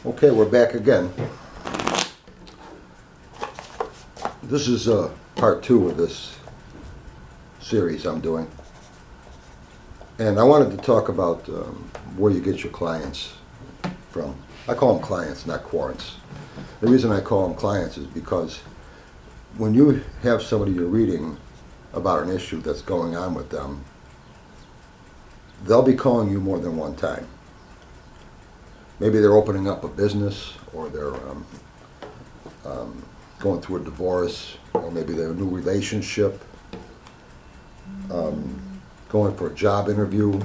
Okay, we're back again. This is part 2 of this series I'm doing. And I wanted to talk about where you get your clients from. I call them clients, not quorants. The reason I call them clients is because when you have somebody you're reading about an issue that's going on with them, they'll be calling you more than one time. Maybe they're opening up a business, or they're going through a divorce, or maybe they're in a new relationship, going for a job interview,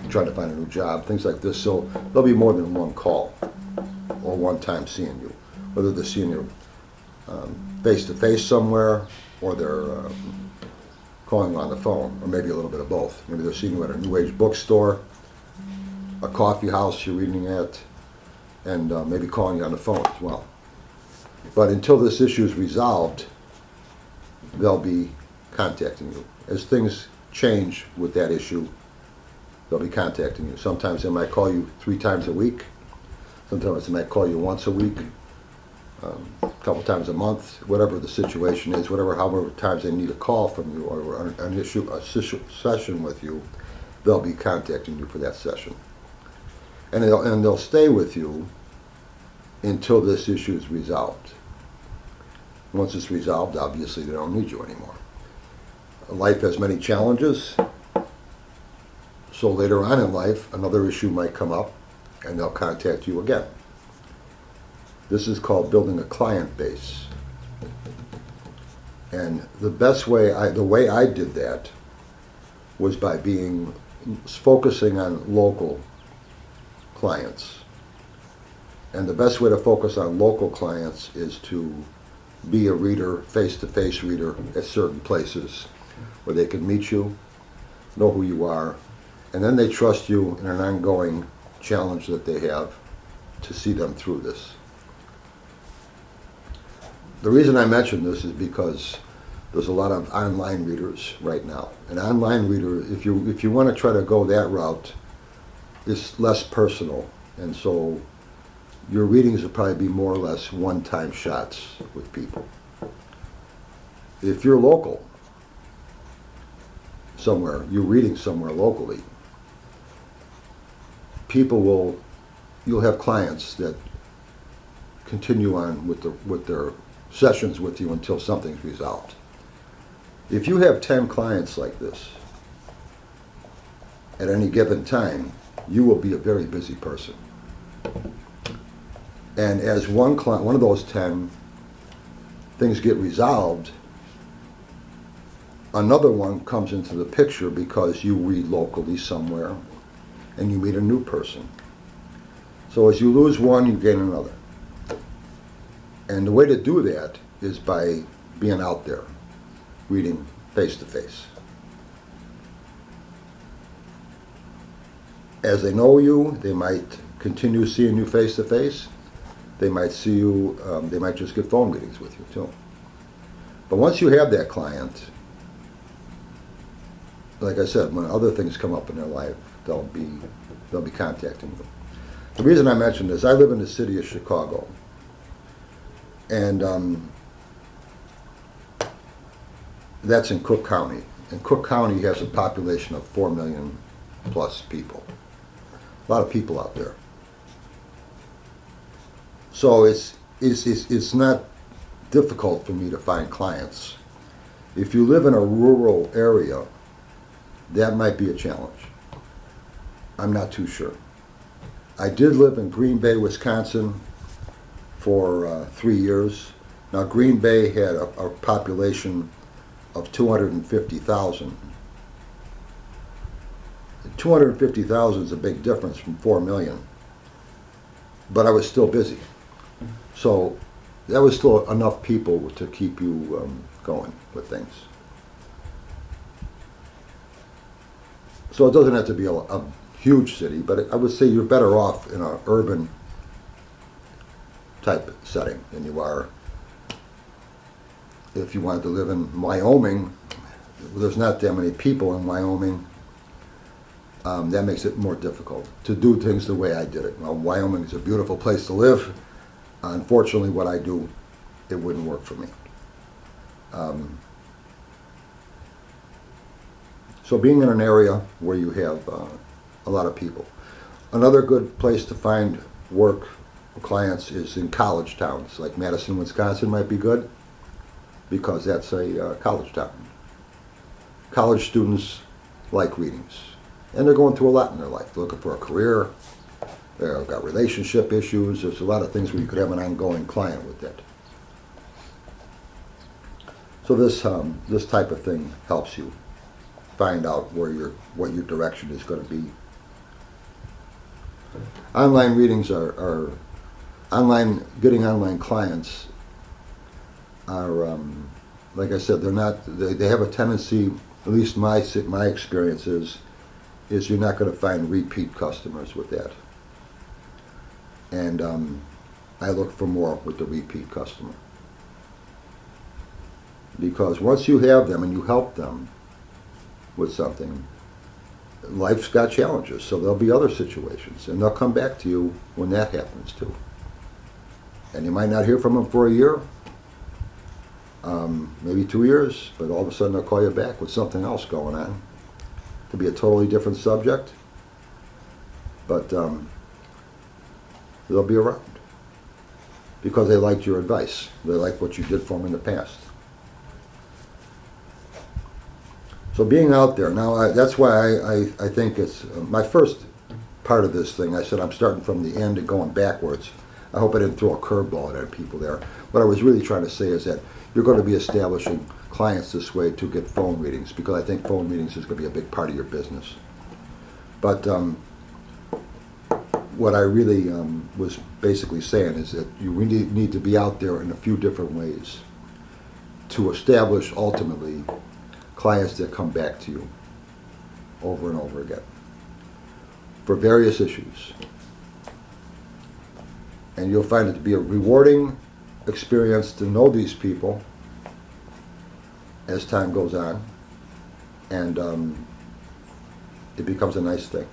trying to find a new job, things like this. So there'll be more than one call or one time seeing you, whether they're seeing you face-to-face somewhere, or they're calling on the phone, or maybe a little bit of both. Maybe they're seeing you at a New Age bookstore, a coffee house you're reading at, and maybe calling you on the phone as well. But until this issue is resolved, they'll be contacting you. As things change with that issue, they'll be contacting you. Sometimes they might call you 3 times a week. Sometimes they might call you once a week, a couple times a month, whatever the situation is, however times they need a call from you, or a session with you, they'll be contacting you for that session. And they'll stay with you until this issue is resolved. Once it's resolved, obviously they don't need you anymore. Life has many challenges, so later on in life, another issue might come up, and they'll contact you again. This is called building a client base. And the way I did that was by focusing on local clients. And the best way to focus on local clients is to be a reader, face-to-face reader at certain places where they can meet you, know who you are, and then they trust you in an ongoing challenge that they have to see them through this. The reason I mention this is because there's a lot of online readers right now. An online reader, if you want to try to go that route, is less personal, and so your readings will probably be more or less one-time shots with people. If you're local somewhere, you're reading somewhere locally, you'll have clients that continue on with their sessions with you until something's resolved. If you have 10 clients like this at any given time, you will be a very busy person. And as one of those 10 things get resolved, another one comes into the picture because you read locally somewhere and you meet a new person. So as you lose one, you gain another. And the way to do that is by being out there, reading face-to-face. As they know you, they might continue seeing you face-to-face. They might see you, they might just get phone meetings with you too. But once you have that client, like I said, when other things come up in their life, they'll be contacting you. The reason I mention this, I live in the city of Chicago. And that's in Cook County. And Cook County has a population of 4 million plus people. A lot of people out there. So it's not difficult for me to find clients. If you live in a rural area, that might be a challenge. I'm not too sure. I did live in Green Bay, Wisconsin for 3 years. Now Green Bay had a population of 250,000. 250,000 is a big difference from 4 million. But I was still busy. So that was still enough people to keep you going with things. So it doesn't have to be a huge city, but I would say you're better off in an urban type setting than you are if you wanted to live in Wyoming. There's not that many people in Wyoming. that makes it more difficult to do things the way I did it. Well, Wyoming is a beautiful place to live. Unfortunately, what I do, it wouldn't work for me. So being in an area where you have a lot of people. Another good place to find work or clients is in college towns, like Madison, Wisconsin might be good, because that's a college town. College students like readings, and they're going through a lot in their life. They're looking for a career, they've got relationship issues. There's a lot of things where you could have an ongoing client with that. So this type of thing helps you find out what your direction is going to be. Online readings are getting online clients are, like I said, they have a tendency, at least my experience is you're not going to find repeat customers with that. And I look for more with the repeat customer. Because once you have them and you help them with something, life's got challenges, so there'll be other situations, and they'll come back to you when that happens too. And you might not hear from them for a year, maybe 2 years, but all of a sudden they'll call you back with something else going on. It could be a totally different subject, but they'll be around because they liked your advice. They liked what you did for them in the past. So being out there, now that's why I think it's my first part of this thing. I said I'm starting from the end and going backwards. I hope I didn't throw a curveball at people there. What I was really trying to say is that you're going to be establishing clients this way to get phone readings, because I think phone readings is going to be a big part of your business. But what I really was basically saying is that you really need to be out there in a few different ways to establish ultimately clients that come back to you over and over again for various issues. And you'll find it to be a rewarding experience to know these people as time goes on, and it becomes a nice thing.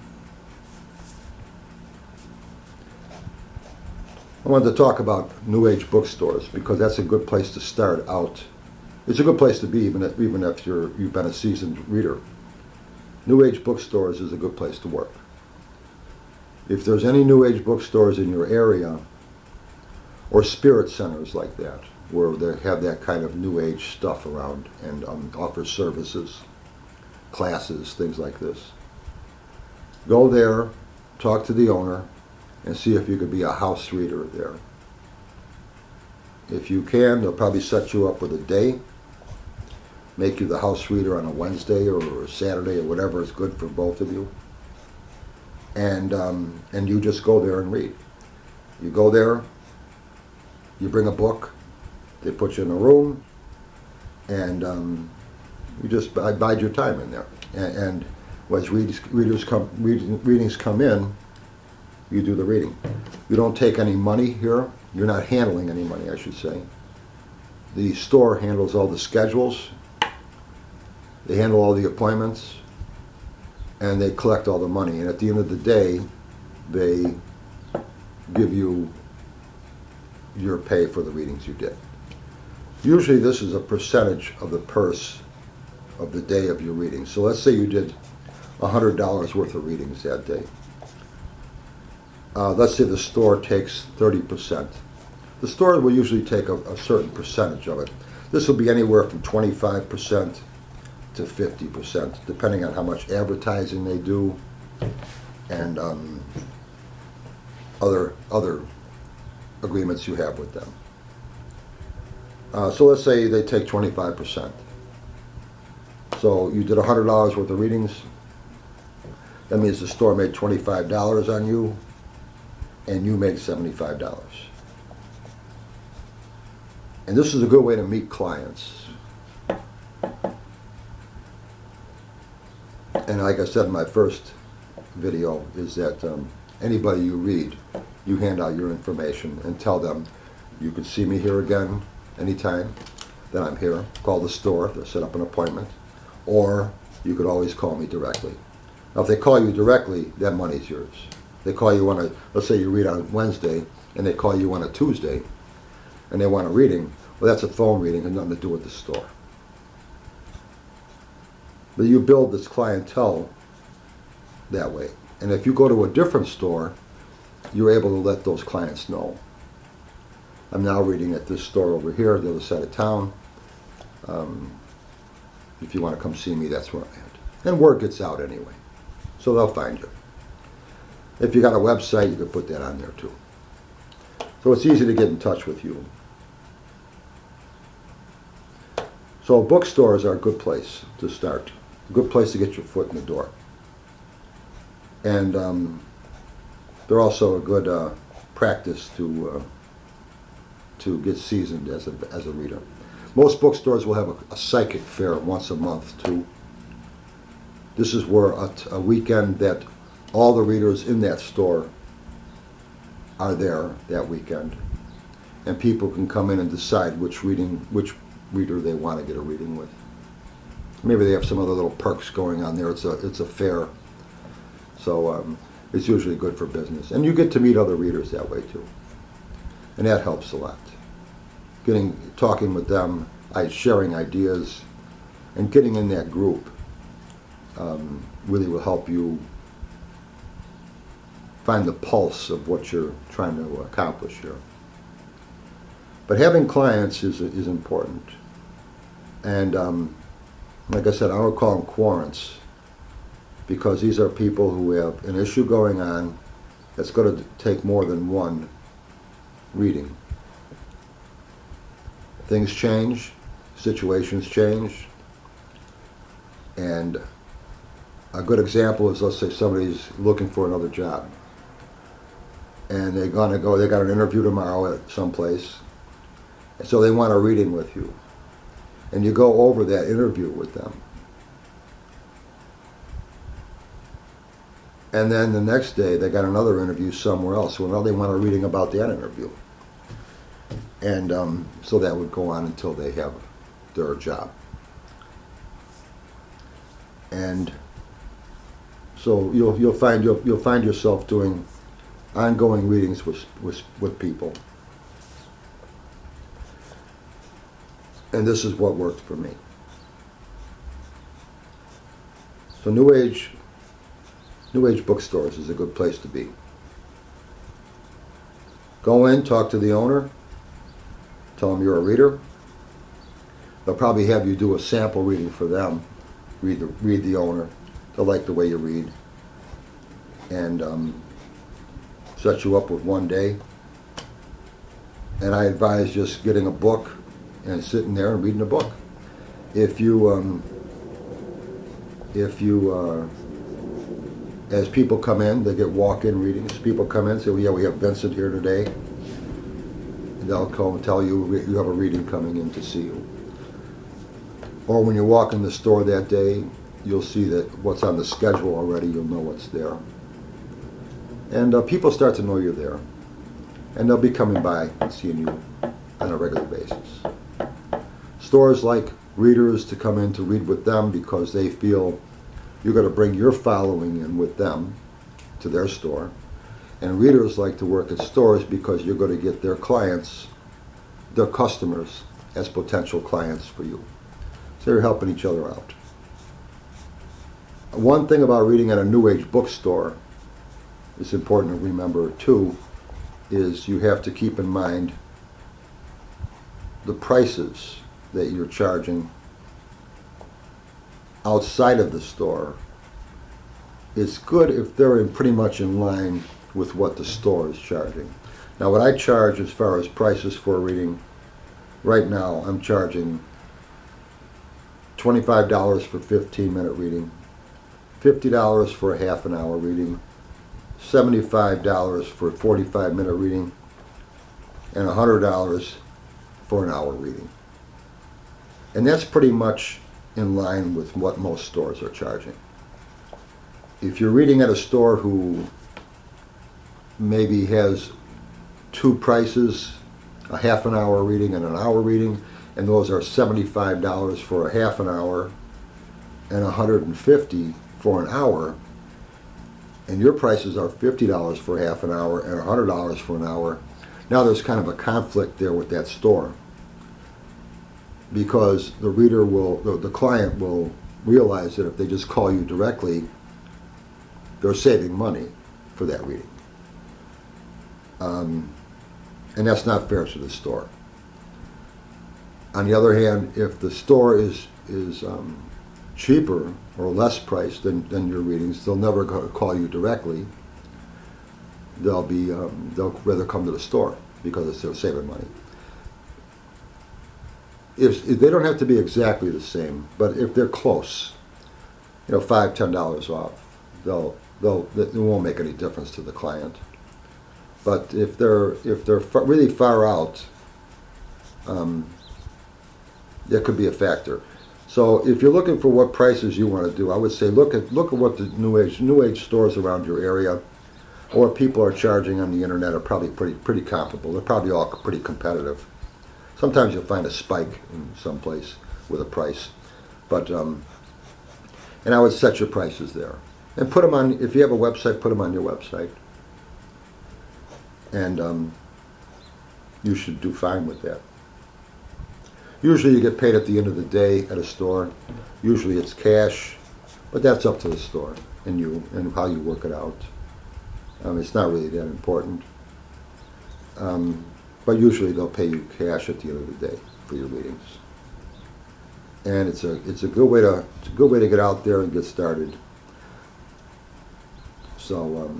I wanted to talk about New Age bookstores because that's a good place to start out. It's a good place to be even if you've been a seasoned reader. New Age bookstores is a good place to work. If there's any New Age bookstores in your area, or spirit centers like that, where they have that kind of New Age stuff around and offer services, classes, things like this, go there, talk to the owner, and see if you could be a house reader there. If you can, they'll probably set you up with a day, make you the house reader on a Wednesday or a Saturday or whatever is good for both of you. And you just go there and read. You go there, you bring a book, they put you in a room, and you just bide your time in there. And as readings come in, you do the reading. You don't take any money here. You're not handling any money, I should say. The store handles all the schedules. They handle all the appointments, and they collect all the money. And at the end of the day, they give you your pay for the readings you did. Usually this is a percentage of the purse of the day of your readings. So let's say you did $100 worth of readings that day. Let's say the store takes 30%. The store will usually take a certain percentage of it. This will be anywhere from 25% to 50%, depending on how much advertising they do and other agreements you have with them. So let's say they take 25%. So you did $100 worth of readings. That means the store made $25 on you, and you made $75. And this is a good way to meet clients. And like I said in my first video, is that anybody you read, you hand out your information and tell them you can see me here again anytime that I'm here. Call the store to set up an appointment, or you could always call me directly. Now, if they call you directly, that money's yours. They call you on let's say you read on Wednesday, and they call you on a Tuesday, and they want a reading, well, that's a phone reading and nothing to do with the store. But you build this clientele that way. And if you go to a different store, you're able to let those clients know. I'm now reading at this store over here, the other side of town. If you want to come see me, that's where I'm at. And word gets out anyway. So they'll find you. If you got a website, you can put that on there too. So it's easy to get in touch with you. So bookstores are a good place to start. A good place to get your foot in the door. And they're also a good practice to get seasoned as a reader. Most bookstores will have a psychic fair once a month too. This is where a weekend that all the readers in that store are there that weekend, and people can come in and decide which reader they want to get a reading with. Maybe they have some other little perks going on there. It's a fair, so it's usually good for business, and you get to meet other readers that way too, and that helps a lot. Talking with them, sharing ideas, and getting in that group really will help you find the pulse of what you're trying to accomplish here. But having clients is important. And like I said, I don't call them quorants, because these are people who have an issue going on that's going to take more than one reading. Things change, situations change, and a good example is, let's say somebody's looking for another job, and they got an interview tomorrow at some place, and so they want a reading with you, and you go over that interview with them, and then the next day they got another interview somewhere else, well, now they want a reading about that interview, and so that would go on until they have their job. And so you'll find yourself doing ongoing readings with people. And this is what worked for me. So New Age bookstores is a good place to be. Go in, talk to the owner, tell them you're a reader. They'll probably have you do a sample reading for them. Read the owner. They'll like the way you read, and set you up with one day. And I advise just getting a book and sitting there and reading a book. If you as people come in, they get walk-in readings. People come in and say, well, yeah, we have Vincent here today. And they'll come and tell you you have a reading coming in to see you. Or when you walk in the store that day, you'll see that what's on the schedule already, you'll know what's there. And people start to know you're there. And they'll be coming by and seeing you on a regular basis. Stores like readers to come in to read with them because they feel you're going to bring your following in with them to their store. And readers like to work at stores because you're going to get their clients, their customers, as potential clients for you. So you're helping each other out. One thing about reading at a New Age bookstore, it's important to remember too, is you have to keep in mind the prices that you're charging outside of the store. It's good if they're pretty much in line with what the store is charging. Now, what I charge as far as prices for a reading, right now I'm charging $25 for 15-minute reading, $50 for a half an hour reading, $75 for a 45-minute reading, and $100 for an hour reading. And that's pretty much in line with what most stores are charging. If you're reading at a store who maybe has two prices, a half an hour reading and an hour reading, and those are $75 for a half an hour and $150 for an hour, and your prices are $50 for half an hour and $100 for an hour, now there's kind of a conflict there with that store, because the reader will, the client will realize that if they just call you directly, they're saving money for that reading. And that's not fair to the store. On the other hand, if the store is cheaper or less priced than your readings, they'll never call you directly. They'll rather come to the store because they're saving money. If they don't have to be exactly the same, but if they're close, $5, $10 off, it won't make any difference to the client. But if they're really far out, that could be a factor. So if you're looking for what prices you want to do, I would say look at what the new age stores around your area or people are charging on the internet are probably pretty comparable. They're probably all pretty competitive. Sometimes you'll find a spike in some place with a price, but and I would set your prices there and put them on. If you have a website, put them on your website, and you should do fine with that. Usually you get paid at the end of the day at a store. Usually it's cash, but that's up to the store and you and how you work it out. It's not really that important. But usually they'll pay you cash at the end of the day for your readings. And it's a good way to get out there and get started. So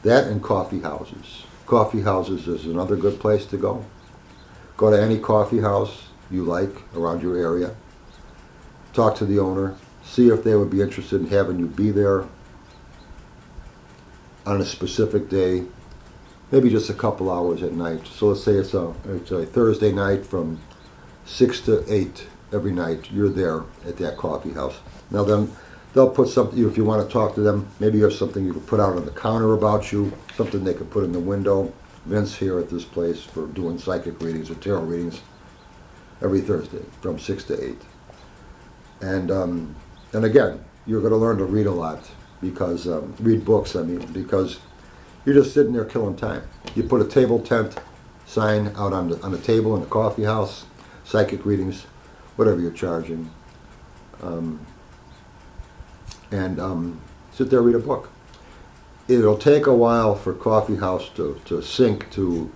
that and coffee houses. Coffee houses is another good place to go. Go to any coffee house you like around your area. Talk to the owner. See if they would be interested in having you be there on a specific day. Maybe just a couple hours at night. So let's say it's a Thursday night from 6 to 8 every night. You're there at that coffee house. Now then, they'll put something, if you want to talk to them, maybe you have something you can put out on the counter about you, something they can put in the window. Vince here at this place for doing psychic readings or tarot readings every Thursday from 6 to 8. And again, you're going to learn to read a lot because, read books, because you're just sitting there killing time. You put a table tent sign out on the table in the coffee house, psychic readings, whatever you're charging, and sit there, read a book. It'll take a while for coffee house to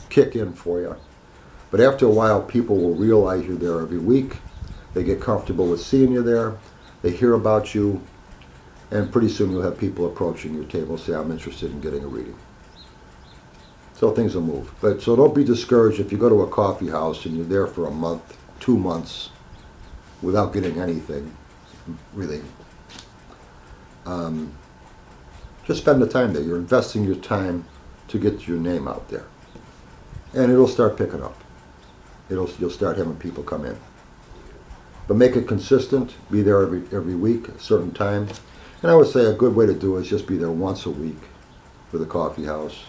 kick in for you. But after a while, people will realize you're there every week. They get comfortable with seeing you there. They hear about you. And pretty soon you'll have people approaching your table and say, I'm interested in getting a reading. So things will move. But so don't be discouraged if you go to a coffee house and you're there for a month, 2 months, without getting anything, really. Just spend the time there. You're investing your time to get your name out there. And it'll start picking up. You'll start having people come in. But make it consistent. Be there every week, a certain time. And I would say a good way to do it is just be there once a week with a coffee house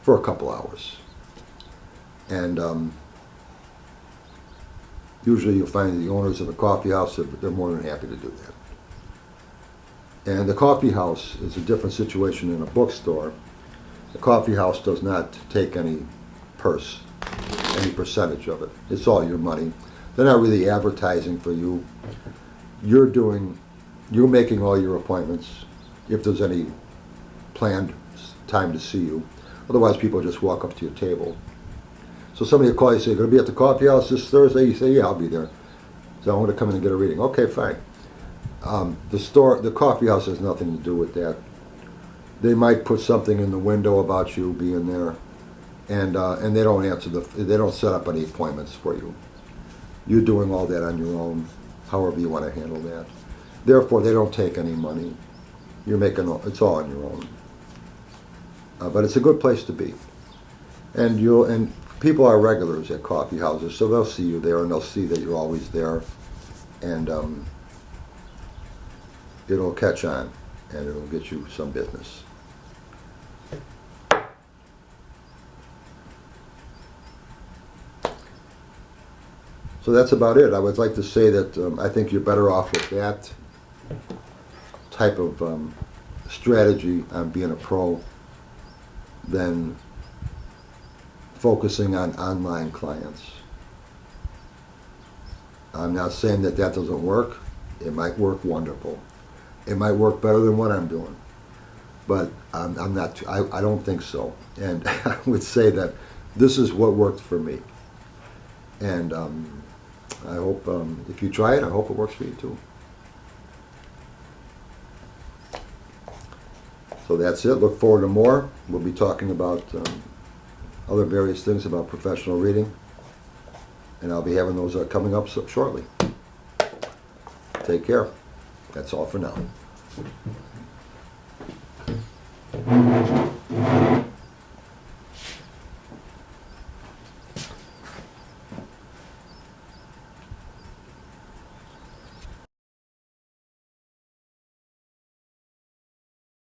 for a couple hours. And usually you'll find the owners of a coffee house, they're more than happy to do that. And the coffee house is a different situation than a bookstore. The coffee house does not take any any percentage of it. It's all your money. They're not really advertising for you. You're making all your appointments if there's any planned time to see you. Otherwise, people just walk up to your table. So somebody will call you and say, going to be at the coffee house this Thursday? You say, yeah, I'll be there. So I want to come in and get a reading. Okay, fine. The coffee house has nothing to do with that. They might put something in the window about you being there, and they don't they don't set up any appointments for you. You're doing all that on your own, however you want to handle that. Therefore, they don't take any money. It's all on your own. But it's a good place to be, and people are regulars at coffee houses, so they'll see you there and they'll see that you're always there, and it'll catch on and it'll get you some business. So that's about it. I would like to say that I think you're better off with that type of strategy on being a pro than focusing on online clients. I'm not saying that that doesn't work. It might work wonderful. It might work better than what I'm doing, but I'm not. I don't think so. And I would say that this is what worked for me. And I hope if you try it, I hope it works for you too. So that's it. Look forward to more. We'll be talking about other various things about professional reading, and I'll be having those coming up shortly. Take care. That's all for now.